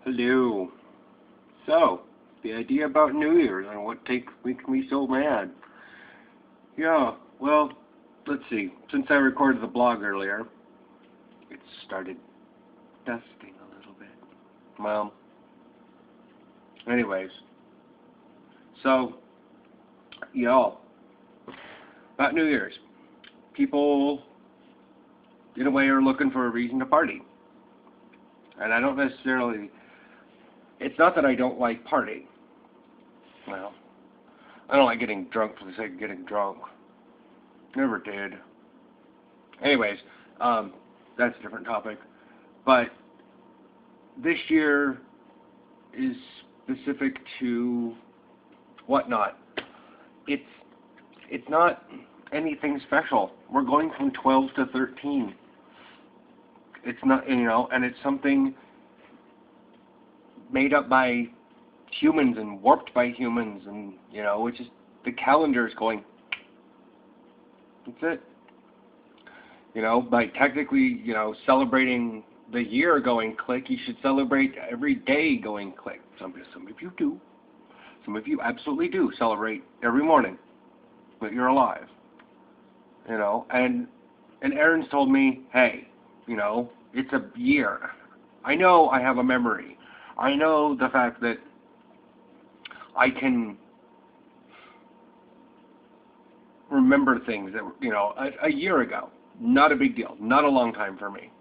Hello. So, the idea about New Year's and what makes me so mad. Yeah, well, let's see. Since I recorded the blog earlier, it started dusting a little bit. Well, anyways. So, y'all, about New Year's. People, in a way, are looking for a reason to party. And I don't necessarily... It's not that I don't like partying. Well, I don't like getting drunk for the sake of getting drunk. Never did. Anyways, that's a different topic. But this year is specific to whatnot. It's not anything special. We're going from 12 to 13. It's not, and it's something made up by humans and warped by humans, and which is the calendar is going. That's it. By technically, celebrating the year going click, you should celebrate every day going click. Some of you do. Some of you absolutely do celebrate every morning that you're alive. And Aaron's told me, hey, it's a year. I know I have a memory. I know the fact that I can remember things that, a year ago. Not a big deal. Not a long time for me.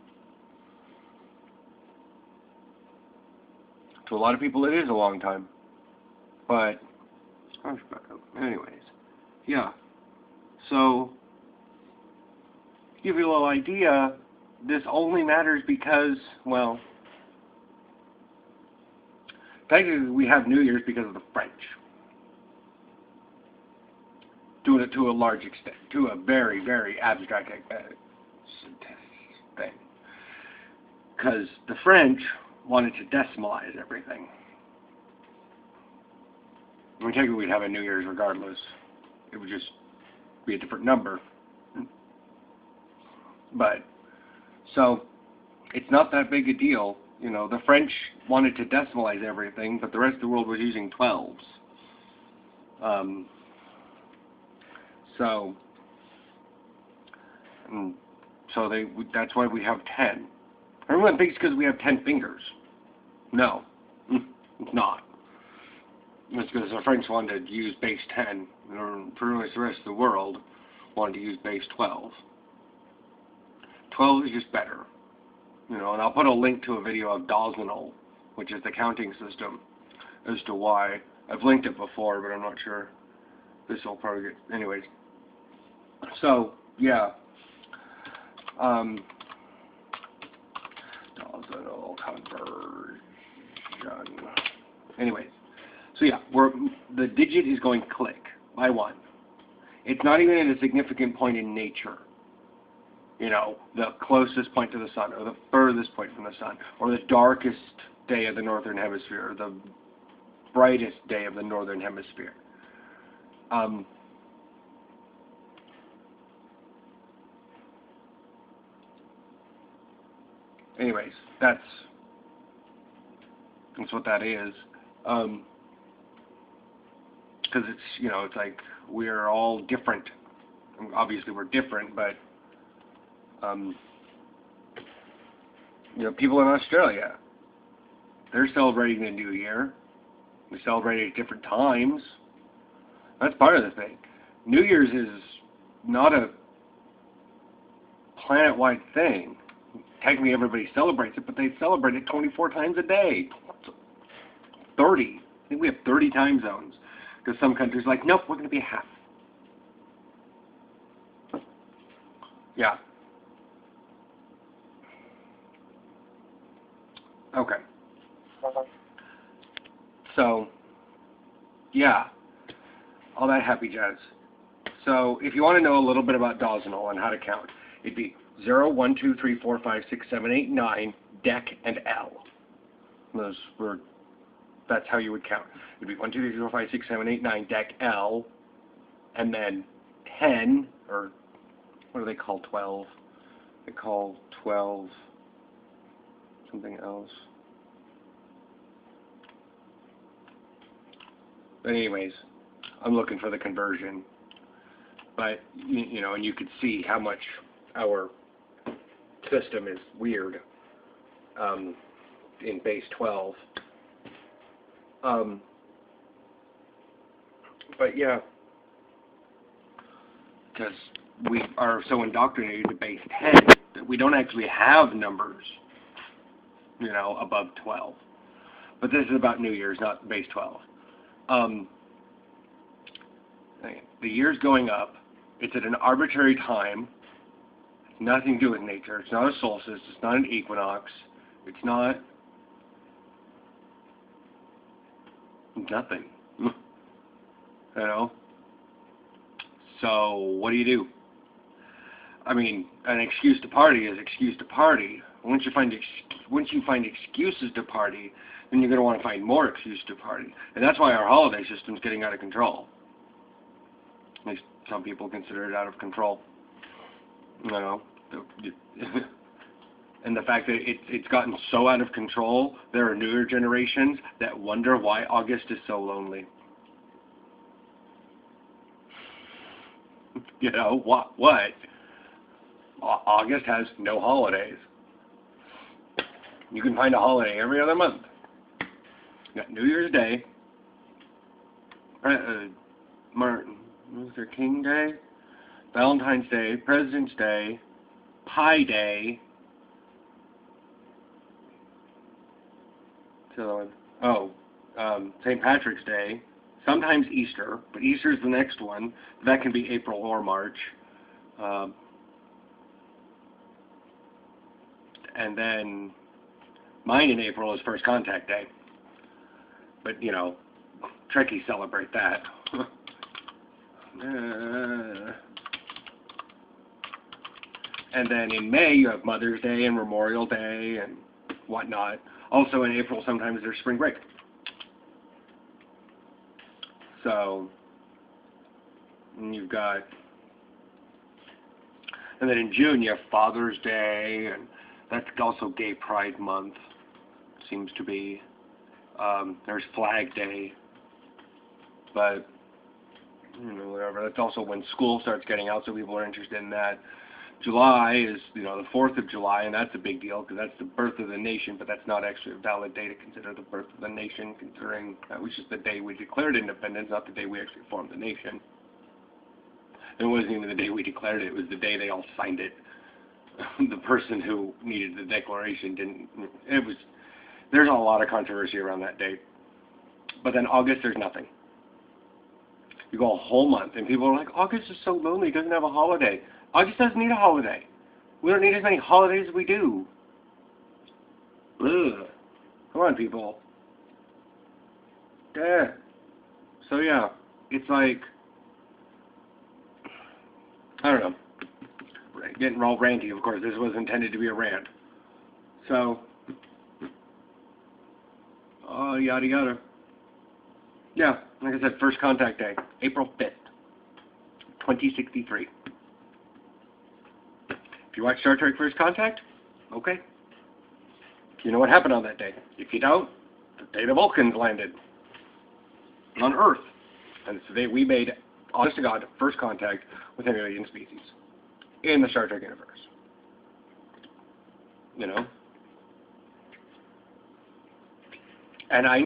To a lot of people, it is a long time. But, anyways, yeah. So, to give you a little idea, this only matters because, well, technically we have New Year's because of the French. Doing it to a large extent, to a very, very abstract thing. Because the French wanted to decimalize everything. I mean, technically we'd have a New Year's regardless. It would just be a different number. But, so, it's not that big a deal. The French wanted to decimalize everything, but the rest of the world was using 12s. That's why we have 10. Everyone thinks because we have 10 fingers. No, it's not. It's because the French wanted to use base 10, and pretty much the rest of the world wanted to use base 12. 12 is just better. And I'll put a link to a video of Dozenal, which is the counting system, as to why. I've linked it before, but I'm not sure. This will probably get... Anyways. So, yeah. Dozenal conversion. Anyways. So, yeah. The digit is going click by 1. It's not even at a significant point in nature. The closest point to the sun, or the furthest point from the sun, or the darkest day of the northern hemisphere, or the brightest day of the northern hemisphere. Anyways, that's what that is. Because it's, it's like we're all different. Obviously, we're different, but people in Australia, they're celebrating the New Year. We celebrate it at different times. That's part of the thing. New Year's is not a planet-wide thing. Technically, everybody celebrates it, but they celebrate it 24 times a day. 30. I think we have 30 time zones. Because some countries are like, nope, we're going to be half. Yeah. Okay. So, yeah, all that happy jazz. So, if you want to know a little bit about Dozenal and how to count, it'd be 0, 1, 2, 3, 4, 5, 6, 7, 8, 9, dec, and L. That's how you would count. It'd be 1, 2, 3, 4, 5, 6, 7, 8, 9, dec, L, and then 10, or what do they call 12? They call 12 something else. But anyways, I'm looking for the conversion. But, you know, and you could see how much our system is weird in base 12. But yeah, because we are so indoctrinated to base 10 that we don't actually have numbers, you know, above 12. But this is about New Year's, not base 12. The year's going up. It's at an arbitrary time. It's nothing to do with nature. It's not a solstice. It's not an equinox. It's not nothing. You know? So what do? I mean, an excuse to party is excuse to party. Once you find excuses to party, then you're going to want to find more excuses to party. And that's why our holiday system's getting out of control. At least some people consider it out of control. You know? And the fact that it's gotten so out of control, there are newer generations that wonder why August is so lonely. You know, what? August has no holidays. You can find a holiday every other month. You got New Year's Day, Martin Luther King Day, Valentine's Day, President's Day, Pi Day. St. Patrick's Day, sometimes Easter, but Easter's the next one. That can be April or March. And then mine in April is First Contact Day. But, you know, Trekkies celebrate that. And then in May, you have Mother's Day and Memorial Day and whatnot. Also in April, sometimes there's spring break. So, you've got, and then in June, you have Father's Day, and that's also Gay Pride Month, seems to be. There's Flag Day, but, you know, whatever. That's also when school starts getting out, so people are interested in that. July is, you know, the 4th of July, and that's a big deal because that's the birth of the nation, but that's not actually a valid day to consider the birth of the nation, considering that was just the day we declared independence, not the day we actually formed the nation. It wasn't even the day we declared it, it was the day they all signed it. The person who needed the declaration didn't, there's a lot of controversy around that date. But then August, there's nothing. You go a whole month, and people are like, August is so lonely, it doesn't have a holiday. August doesn't need a holiday. We don't need as many holidays as we do. Ugh. Come on, people. Yeah. So, yeah, it's like, I don't know. Getting all ranty, of course. This was intended to be a rant. So, yada yada. Yeah, like I said, First Contact Day, April 5th, 2063. If you watch Star Trek First Contact, okay. You know what happened on that day. If you don't, the day the Vulcans landed on Earth. And it's the day we made, honest to God, first contact with an alien species in the Star Trek universe. You know? And I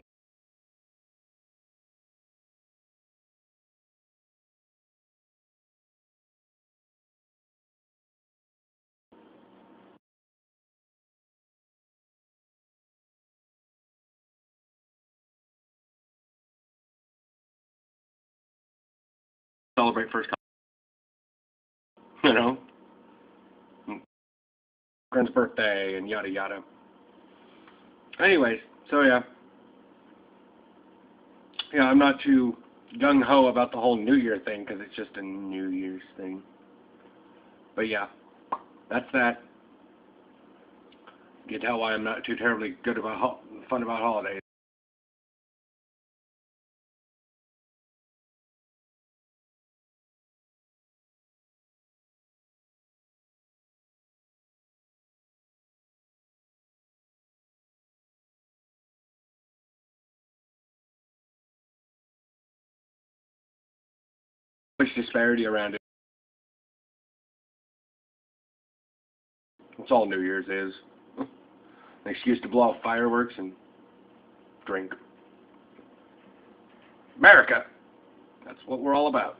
celebrate first contact. You know? Friend's birthday and yada yada. Anyways, so yeah. Yeah, I'm not too gung-ho about the whole New Year thing because it's just a New Year's thing. But yeah, that's that. You can tell why I'm not too terribly good about fun about holidays. much disparity around it. That's all New Year's is. An excuse to blow off fireworks and drink. America. That's what we're all about.